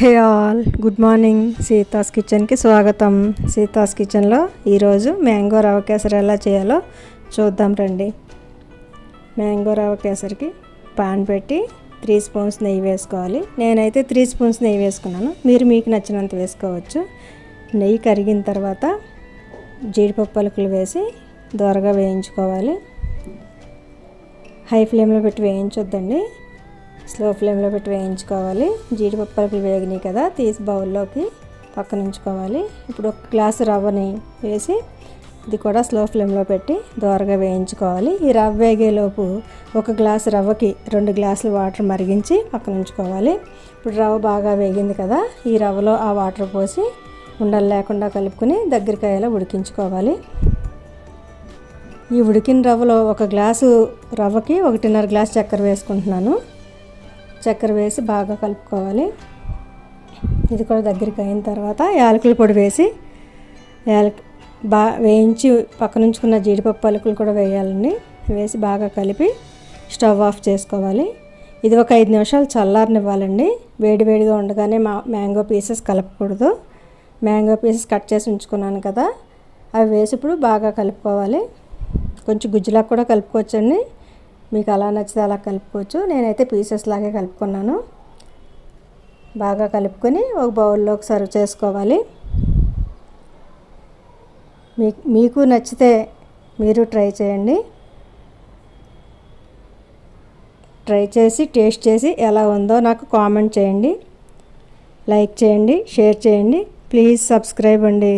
హే all, good morning. Sita's కిచెన్కి స్వాగతం. సీతాస్ కిచెన్లో ఈరోజు మ్యాంగో రవ కేసరి ఎలా చేయాలో చూద్దాం రండి. మ్యాంగో రవ కేసరికి పాన్ పెట్టి 3 స్పూన్స్ నెయ్యి వేసుకోవాలి. నేనైతే 3 స్పూన్స్ నెయ్యి వేసుకున్నాను, మీరు మీకు నచ్చినంత వేసుకోవచ్చు. నెయ్యి కరిగిన తర్వాత జీడిపప్పు పలుకులు వేసి దోరగా వేయించుకోవాలి. హై ఫ్లేమ్లో పెట్టి వేయించొద్దండి, స్లో ఫ్లేమ్లో పెట్టి వేయించుకోవాలి. జీడిపప్పు పలుకులు వేగినాయి కదా, తీసి బౌల్లోకి పక్కన ఉంచుకోవాలి. ఇప్పుడు 1 గ్లాసు రవ్వని వేసి ఇది కూడా స్లో ఫ్లేమ్లో పెట్టి దోరగా వేయించుకోవాలి. ఈ రవ్వ వేగేలోపు 1 గ్లాసు రవ్వకి 2 గ్లాసులు వాటర్ మరిగించి పక్కన ఉంచుకోవాలి. ఇప్పుడు రవ్వ బాగా వేగింది కదా, ఈ రవ్వలో ఆ వాటర్ పోసి ఉండలు లేకుండా కలుపుకొని దగ్గరికి అయ్యేలా ఉడికించుకోవాలి. ఈ ఉడికిన రవ్వలో 1 గ్లాసు రవ్వకి 1.5 గ్లాసు చక్కెర వేసుకుంటున్నాను. చక్కెర వేసి బాగా కలుపుకోవాలి. ఇది కూడా దగ్గరికి అయిన తర్వాత యాలకుల పొడి వేసి వేయించి పక్కన ఉంచుకున్న జీడిపప్పు పలుకులు కూడా వేయాలండి. వేసి బాగా కలిపి స్టవ్ ఆఫ్ చేసుకోవాలి. ఇది ఒక 5 నిమిషాలు చల్లారనివ్వాలండి. వేడివేడిగా ఉండగానే మ్యాంగో పీసెస్ కలపకూడదు. మ్యాంగో పీసెస్ కట్ చేసి ఉంచుకున్నాను కదా, అవి వేసి ఇప్పుడు బాగా కలుపుకోవాలి. కొంచెం గుజ్జులా కూడా కలుపుకోవచ్చండి, మీకు అలా నచ్చితే అలా కలుపుకోవచ్చు. నేనైతే పీసెస్ లాగే కలుపుకున్నాను. బాగా కలుపుకొని ఒక బౌల్లోకి సర్వ్ చేసుకోవాలి. మీకు నచ్చితే మీరు ట్రై చేయండి. ట్రై చేసి టేస్ట్ చేసి ఎలా ఉందో నాకు కామెంట్ చేయండి, లైక్ చేయండి, షేర్ చేయండి. ప్లీజ్ సబ్స్క్రైబ్ అండి.